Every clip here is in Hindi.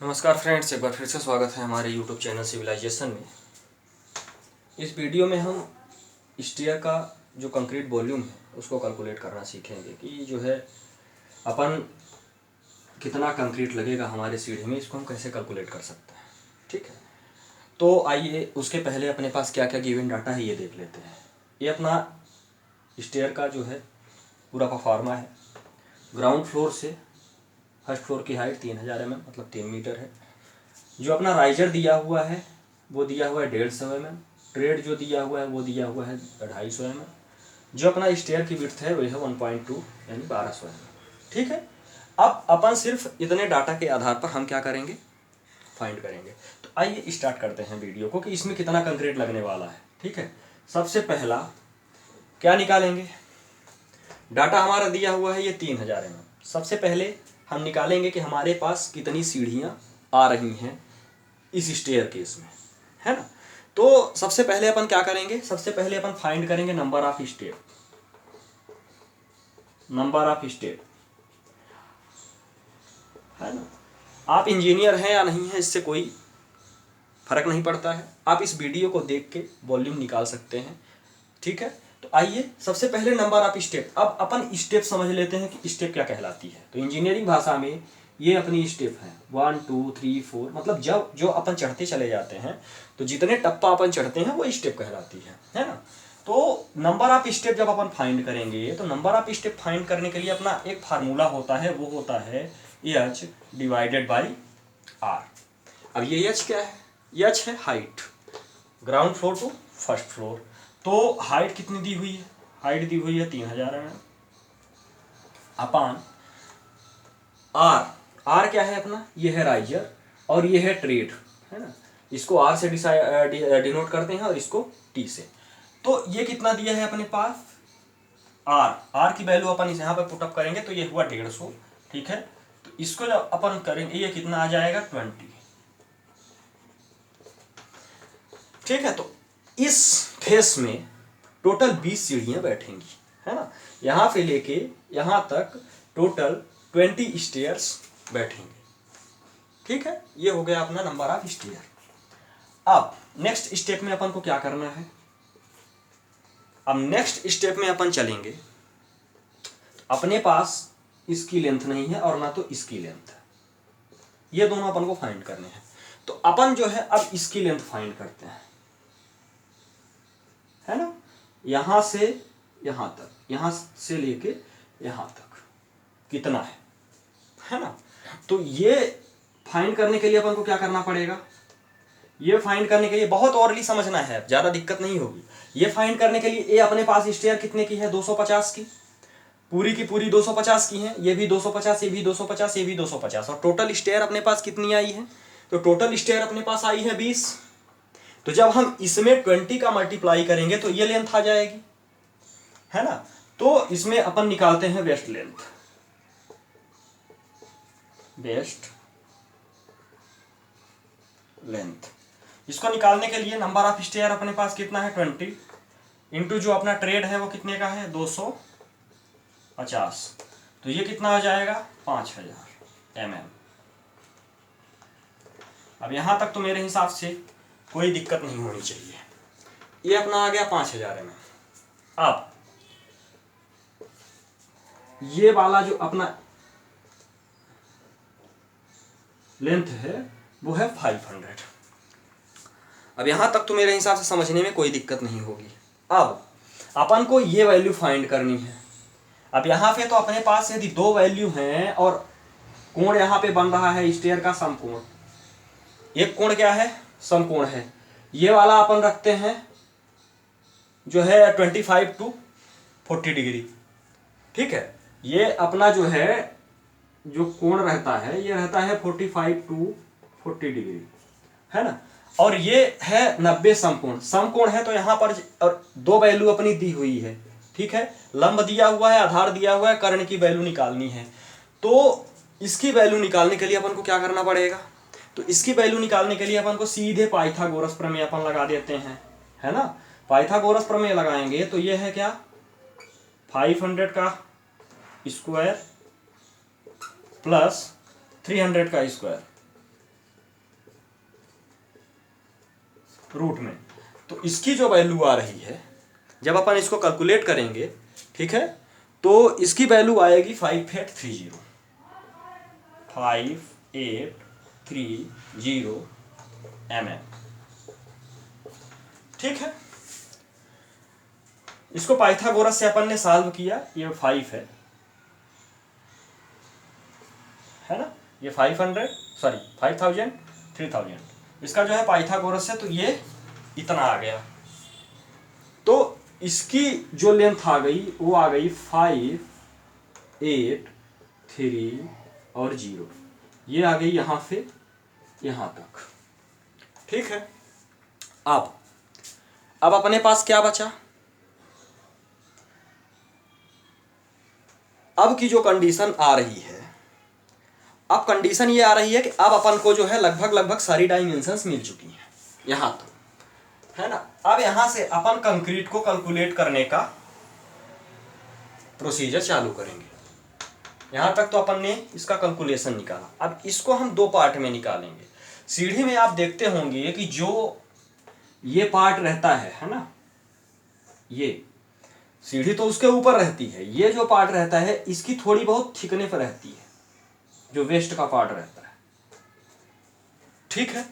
नमस्कार फ्रेंड्स, एक बार फिर से स्वागत है हमारे यूट्यूब चैनल सिविलाइजेशन में। इस वीडियो में हम स्टेयर का जो कंक्रीट वॉल्यूम है उसको कैलकुलेट करना सीखेंगे कि जो है अपन कितना कंक्रीट लगेगा हमारे सीढ़ी में, इसको हम कैसे कैलकुलेट कर सकते हैं। ठीक है, तो आइए उसके पहले अपने पास क्या क्या गिवन डाटा है ये देख लेते हैं। ये अपना स्टेयर का जो है पूरा परफॉर्मा है। ग्राउंड फ्लोर से फर्स्ट फ्लोर की हाइट 3000 mm मतलब 3 मीटर है। जो अपना राइजर दिया हुआ है वो दिया हुआ है 150 mm। ट्रेड जो दिया हुआ है वो दिया हुआ है 250 mm। जो अपना स्टेयर की विड्थ है वो है 1.2 यानी 1200 mm। ठीक है, अब अपन सिर्फ इतने डाटा के आधार पर हम क्या करेंगे, फाइंड करेंगे। तो आइए स्टार्ट करते हैं वीडियो को कि इसमें कितना कंक्रीट लगने वाला है। ठीक है, सबसे पहला क्या निकालेंगे, डाटा हमारा दिया हुआ है ये 3000 mm। सबसे पहले हम निकालेंगे कि हमारे पास कितनी सीढ़ियाँ आ रही हैं इस स्टेयर केस में, है ना। तो सबसे पहले अपन क्या करेंगे, सबसे पहले अपन फाइंड करेंगे number of step. Number of step, है ना। आप इंजीनियर हैं या नहीं है इससे कोई फर्क नहीं पड़ता है, आप इस वीडियो को देख के वॉल्यूम निकाल सकते हैं। ठीक है, तो आइए सबसे पहले नंबर ऑफ स्टेप। अब अपन स्टेप समझ लेते हैं कि स्टेप क्या कहलाती है। तो इंजीनियरिंग भाषा में ये अपनी स्टेप है 1 2 3 4, मतलब जब जो अपन चढ़ते चले जाते हैं तो जितने टप्पा अपन चढ़ते हैं वो स्टेप कहलाती है ना। तो नंबर ऑफ स्टेप जब अपन फाइंड करेंगे तो नंबर ऑफ स्टेप फाइंड करने के लिए अपना एक फार्मूला होता है, वो होता है एच डिवाइडेड बाई आर। अब ये एच क्या है, एच है height, ground floor to first floor. तो हाइट कितनी दी हुई है, हाइट दी हुई है 3000 mm अपान आर। आर क्या है अपना, ये है राइजर और ये है ट्रेड, है ना। इसको आर से डिनोट करते हैं और इसको टी से। तो ये कितना दिया है अपने पास, आर। आर की वैल्यू अपन इस यहाँ पे पुटअप करेंगे तो ये हुआ 150। ठीक है, तो इसको जब अपन करेंगे ये कितना आ जाएगा 20। ठीक है, तो इस फेस में टोटल 20 सीढ़ियां बैठेंगी, है ना। यहां से लेके यहां तक टोटल 20 स्टेयर्स बैठेंगे। ठीक है, ये हो गया अपना नंबर ऑफ स्टेयर। अब नेक्स्ट स्टेप में अपन को क्या करना है, अब नेक्स्ट स्टेप में अपन चलेंगे। अपने पास इसकी लेंथ नहीं है और ना तो इसकी लेंथ है, ये दोनों अपन को फाइंड करने हैं। तो अपन जो है अब इसकी लेंथ फाइंड करते हैं, है ना। यहां से यहां तक, यहां से लेके यहां तक कितना है ना। तो ये फाइंड करने के लिए अपन को क्या करना पड़ेगा, ये फाइंड करने के लिए बहुत औरली समझना है, ज्यादा दिक्कत नहीं होगी। ये फाइंड करने के लिए ये अपने पास स्टेयर कितने की है, 250 की, पूरी की पूरी 250 की है। ये भी 250, ये भी 250, ये भी 250, और टोटल स्टेयर अपने पास कितनी आई है, तो टोटल स्टेयर अपने पास आई है 20। तो जब हम इसमें 20 का मल्टीप्लाई करेंगे तो ये लेंथ आ जाएगी, है ना। तो इसमें अपन निकालते हैं वेस्ट लेंथ, वेस्ट लेंथ। इसको निकालने के लिए नंबर ऑफ स्टेयर अपने पास कितना है 20 इंटू जो अपना ट्रेड है वो कितने का है 250। तो ये कितना आ जाएगा 5000 mm। अब यहां तक तो मेरे हिसाब से कोई दिक्कत नहीं होनी चाहिए। ये अपना आ गया 5000 mm। अब ये वाला जो अपना लेंथ है वो है 500। अब यहां तक तो मेरे हिसाब से समझने में कोई दिक्कत नहीं होगी। अब अपन को ये वैल्यू फाइंड करनी है। अब यहां पे तो अपने पास यदि दो वैल्यू हैं और कोण यहां पे बन रहा है स्टेयर का समकोण, एक कोण क्या है, समकोण है। ये वाला अपन रखते हैं जो है 25 टू 40 डिग्री। ठीक है, ये अपना जो है जो कोण रहता है ये रहता है 45 टू 40 डिग्री, है ना। और ये है 90 समकोण। समकोण है तो यहां पर और दो वैल्यू अपनी दी हुई है। ठीक है, लंब दिया हुआ है, आधार दिया हुआ है, कर्ण की वैल्यू निकालनी है। तो इसकी वैल्यू निकालने के लिए अपन को क्या करना पड़ेगा, तो इसकी वैल्यू निकालने के लिए अपन को सीधे पाइथागोरस प्रमेय अपन लगा देते हैं, है ना। पाइथागोरस प्रमेय लगाएंगे तो ये है क्या, 500 का स्क्वायर प्लस 300 का स्क्वायर रूट में। तो इसकी जो वैल्यू आ रही है जब अपन इसको कैलकुलेट करेंगे, ठीक है, तो इसकी वैल्यू आएगी 5830 mm, ठीक है। इसको पाइथागोरस से अपन ने सॉल्व किया, ये 5 है ना, ये 5000 3000, इसका जो है पाइथागोरस है, तो ये इतना आ गया। तो इसकी जो लेंथ आ गई वो आ गई 5, 8, 3 और 0, ये आ गई यहां से यहां तक, ठीक है। अब अपने पास क्या बचा, अब की जो कंडीशन आ रही है, अब कंडीशन ये आ रही है कि अब अपन को जो है लगभग सारी डायमेंशंस मिल चुकी हैं यहां तक, है ना। अब यहां से अपन कंक्रीट को कैलकुलेट करने का प्रोसीजर चालू करेंगे। यहां तक तो अपन ने इसका कैलकुलेशन निकाला, अब इसको हम दो पार्ट में निकालेंगे। सीढ़ी में आप देखते होंगे कि जो ये पार्ट रहता है ना, ये सीढ़ी तो उसके ऊपर रहती है, ये जो पार्ट रहता है इसकी थोड़ी बहुत थिकनेस रहती है, जो वेस्ट का पार्ट रहता है, ठीक है।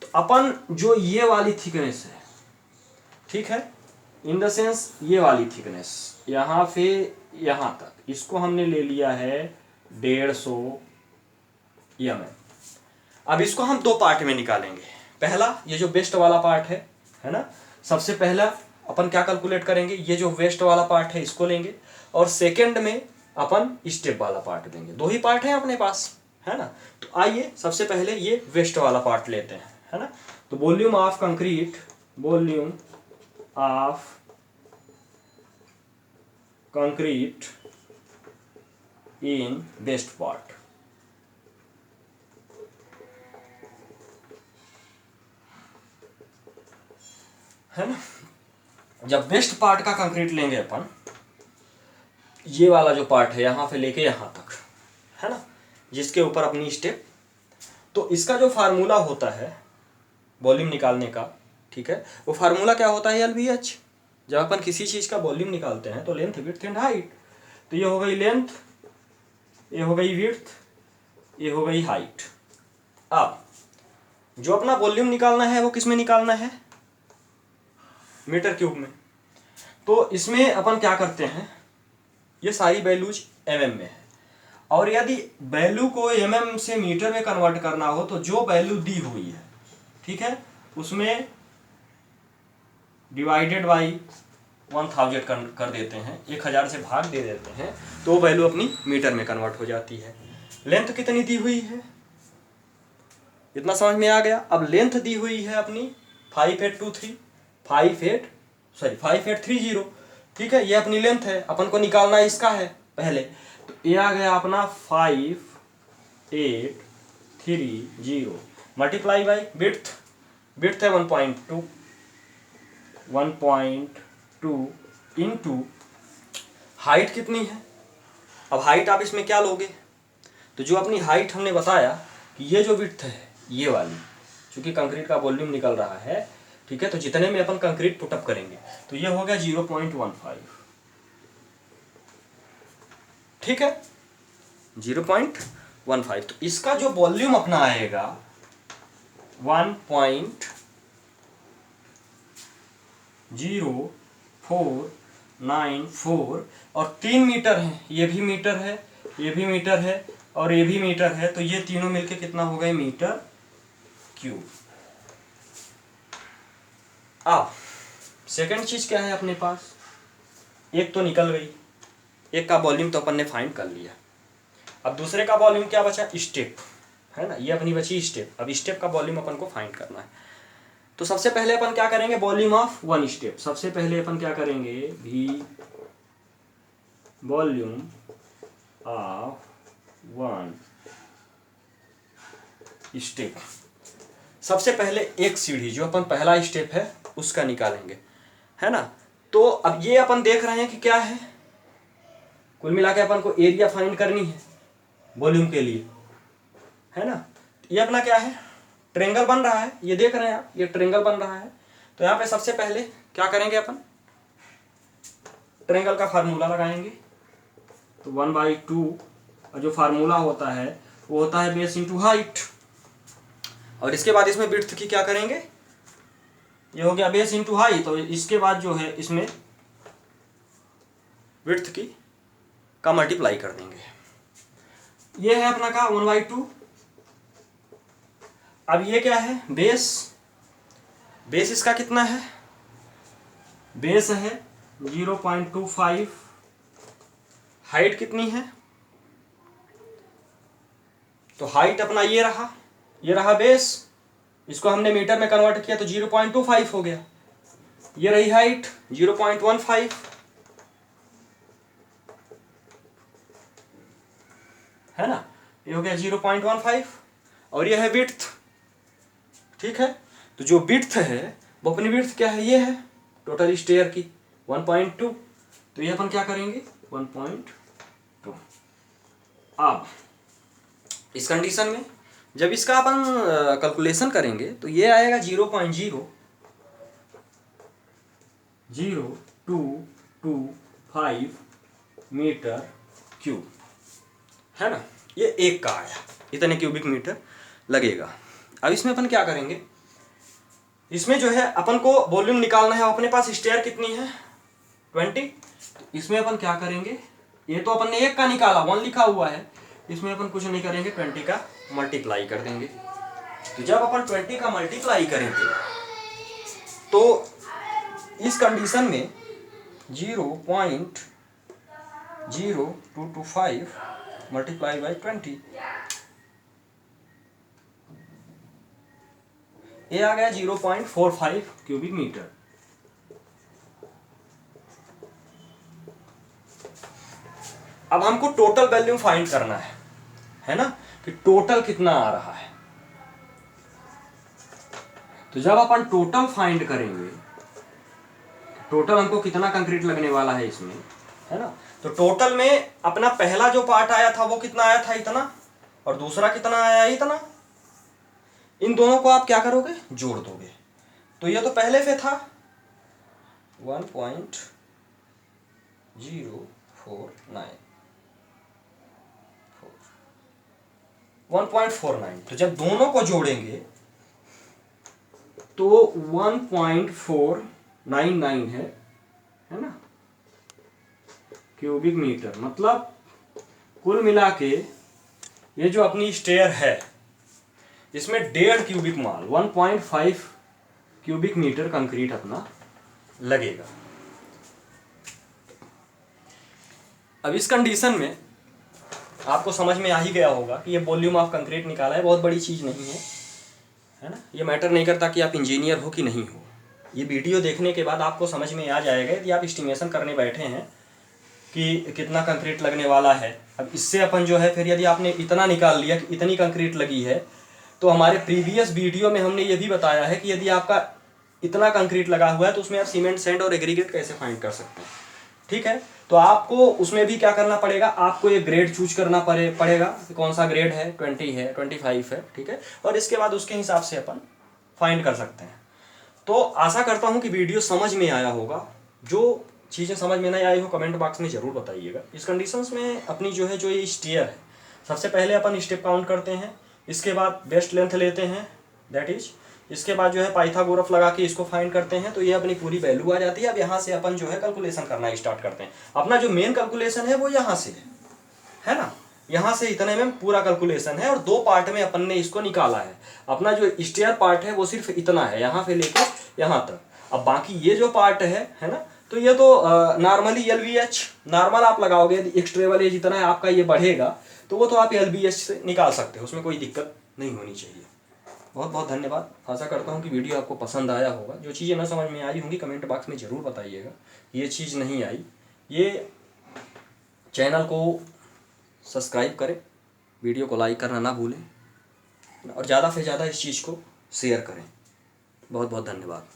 तो अपन जो ये वाली थिकनेस है, ठीक है, इन द सेंस ये वाली थिकनेस यहां से यहां तक, इसको हमने ले लिया है 150 mm। अब इसको हम दो पार्ट में निकालेंगे। पहला ये जो वेस्ट वाला पार्ट है ना, सबसे पहला अपन क्या कैलकुलेट करेंगे, ये जो वेस्ट वाला पार्ट है इसको लेंगे, और सेकंड में अपन स्टेप वाला पार्ट लेंगे। दो ही पार्ट है अपने पास, है ना। तो आइए सबसे पहले ये वेस्ट वाला पार्ट लेते हैं, है ना। तो volume of concrete in west part, है ना। जब वेस्ट पार्ट का कंक्रीट लेंगे अपन, ये वाला जो पार्ट है यहां से लेके यहां तक, है ना, जिसके ऊपर अपनी स्टेप, तो इसका जो फार्मूला होता है वॉल्यूम निकालने का, ठीक है, वो फार्मूला क्या होता है, LVH। जब अपन किसी चीज का वॉल्यूम निकालते हैं तो लेंथ, विड्थ एंड हाइट। तो ये हो गई लेंथ, ये हो गई विड्थ, ये हो गई हाइट। अब जो अपना वॉल्यूम निकालना है वो किस में निकालना है, मीटर क्यूब में। तो इसमें अपन क्या करते हैं, ये सारी वैल्यूज mm में है, और यदि वैल्यू को mm से मीटर में कन्वर्ट करना हो तो जो वैल्यू दी हुई है, ठीक है, उसमें डिवाइडेड बाई 1000 कर देते हैं, 1000 से भाग दे देते हैं, तो वैल्यू अपनी मीटर में कन्वर्ट हो जाती है। लेंथ कितनी दी हुई है, इतना समझ में आ गया। अब लेंथ दी हुई है अपनी 5830, ठीक है, ये अपनी लेंथ है, अपन को निकालना इसका है पहले। तो ये आ गया अपना 5830 मल्टीप्लाई बाई विड्थ है 1.2 इंटू हाइट कितनी है। अब हाइट आप इसमें क्या लोगे, तो जो अपनी हाइट हमने बताया कि ये जो विड्थ है ये वाली, चूंकि कंक्रीट का वॉल्यूम निकल रहा है, ठीक है, तो जितने में अपन कंक्रीट पुटअप करेंगे तो ये हो गया 0.15, ठीक है, 0.15। तो इसका जो वॉल्यूम अपना आएगा 1.0494, और 3 मीटर है, ये भी मीटर है, ये भी मीटर है, और ये भी मीटर है, तो ये तीनों मिलके कितना हो गए, मीटर क्यूब। अब सेकंड चीज क्या है अपने पास, एक तो निकल गई, एक का वॉल्यूम तो अपन ने फाइंड कर लिया। अब दूसरे का वॉल्यूम क्या बचा, स्टेप, है ना, ये अपनी बची स्टेप। अब स्टेप का वॉल्यूम अपन को फाइंड करना है। तो सबसे पहले अपन क्या करेंगे, वॉल्यूम ऑफ वन स्टेप। सबसे पहले अपन क्या करेंगे, भी वॉल्यूम ऑफ वन स्टेप। सबसे पहले एक सीढ़ी, जो अपन पहला स्टेप है उसका निकालेंगे, है ना। तो अब ये अपन देख रहे हैं कि क्या है, कुल मिला के अपन को एरिया फाइंड करनी है वॉल्यूम के लिए, है ना। ये अपना क्या है, ट्रेंगल बन रहा है, ये देख रहे हैं आप, ये ट्रेंगल बन रहा है। तो यहाँ पे सबसे पहले क्या करेंगे अपन, ट्रेंगल का फार्मूला लगाएंगे। तो 1/2 जो फार्मूला होता है वो होता है बेस इंटू हाइट, और इसके बाद इसमें विड्थ की क्या करेंगे, ये हो गया बेस इंटू हाइट, तो इसके बाद जो है इसमें विड्थ की का मल्टीप्लाई कर देंगे। ये है अपना का 1/2। अब ये क्या है, बेस, बेस इसका कितना है, बेस है 0.25, हाइट कितनी है, तो हाइट अपना ये रहा बेस, इसको हमने मीटर में कन्वर्ट किया तो 0.25 हो गया। ये रही हाइट 0.15, है ना, ये हो गया 0.15, और ये है विड्थ। ठीक है, तो जो विड्थ है वो अपनी विड्थ क्या है, ये है टोटल स्टेयर की 1.2, तो ये अपन क्या करेंगे 1.2। अब इस कंडीशन में जब इसका अपन कैलकुलेशन करेंगे तो ये आएगा 0.00225 मीटर क्यूब, है ना, ये एक का आया, इतने क्यूबिक मीटर लगेगा। अब इसमें अपन क्या करेंगे, इसमें जो है अपन को वॉल्यूम निकालना है, अपने पास स्टेयर कितनी है 20, तो इसमें अपन क्या करेंगे, ये तो अपन ने एक का निकाला 1 लिखा हुआ है, इसमें अपन कुछ नहीं करेंगे 20 का मल्टीप्लाई कर देंगे। तो जब अपन 20 का मल्टीप्लाई करेंगे तो इस कंडीशन में 0.0225 मल्टीप्लाई बाई 20, ये आ गया 0.45 क्यूबिक मीटर। अब हमको टोटल वॉल्यूम फाइंड करना है ना, कि टोटल कितना आ रहा है। तो जब अपन टोटल फाइंड करेंगे, टोटल हमको कितना कंक्रीट लगने वाला है इसमें, है ना, तो टोटल में अपना पहला जो पार्ट आया था वो कितना आया था, इतना, और दूसरा कितना आया, इतना। इन दोनों को आप क्या करोगे, जोड़ दोगे। तो ये तो पहले से था 1.49, तो जब दोनों को जोड़ेंगे तो 1.499 है ना क्यूबिक मीटर। मतलब कुल मिला के ये जो अपनी स्टेयर है इसमें 1.5 क्यूबिक माल 1.5 क्यूबिक मीटर कंक्रीट अपना लगेगा। अब इस कंडीशन में आपको समझ में आ ही गया होगा कि ये वॉल्यूम ऑफ कंक्रीट निकाला है, बहुत बड़ी चीज़ नहीं है ना। ये मैटर नहीं करता कि आप इंजीनियर हो कि नहीं हो, ये वीडियो देखने के बाद आपको समझ में आ जाएगा। यदि आप एस्टिमेशन करने बैठे हैं कि कितना कंक्रीट लगने वाला है, अब इससे अपन जो है फिर यदि आपने इतना निकाल लिया कि इतनी कंक्रीट लगी है, तो हमारे प्रीवियस वीडियो में हमने ये भी बताया है कि यदि आपका इतना कंक्रीट लगा हुआ है तो उसमें आप सीमेंट, सैंड और एग्रीगेट कैसे फाइंड कर सकते हैं। ठीक है, तो आपको उसमें भी क्या करना पड़ेगा, आपको ये ग्रेड चूज करना पड़ेगा कौन सा ग्रेड है, 20 है, 25 है, ठीक है, और इसके बाद उसके हिसाब से अपन फाइंड कर सकते हैं। तो आशा करता हूँ कि वीडियो समझ में आया होगा। जो चीज़ें समझ में नहीं आई हो कमेंट बॉक्स में ज़रूर बताइएगा। इस कंडीशंस में अपनी जो है, जो ये स्टेयर है, सबसे पहले अपन स्टेप काउंट करते हैं, इसके बाद बेस्ट लेंथ लेते हैं, दैट इज, इसके बाद जो है पाइथागोरस लगा के इसको फाइंड करते हैं, तो ये अपनी पूरी वैल्यू आ जाती है। अब यहाँ से अपन जो है कैलकुलेशन करना स्टार्ट करते हैं। अपना जो मेन कैलकुलेशन है वो यहाँ से है ना, यहाँ से इतने में पूरा कैलकुलेशन है, और 2 पार्ट में अपन ने इसको निकाला है। अपना जो स्टेयर पार्ट है वो सिर्फ इतना है, यहाँ से लेकर यहाँ तक। अब बाकी ये जो पार्ट है ना, तो ये तो नॉर्मली LVH नॉर्मल आप लगाओगे। यदि एक्सट्रेबल एज इतना है आपका, ये बढ़ेगा तो वो तो आप LBH से निकाल सकते हो, उसमें कोई दिक्कत नहीं होनी चाहिए। बहुत बहुत धन्यवाद। आशा करता हूँ कि वीडियो आपको पसंद आया होगा। जो चीज़ें ना समझ में आई होंगी कमेंट बॉक्स में ज़रूर बताइएगा, ये चीज़ नहीं आई। ये चैनल को सब्सक्राइब करें, वीडियो को लाइक करना ना भूलें, और ज़्यादा से ज़्यादा इस चीज़ को शेयर करें। बहुत बहुत धन्यवाद।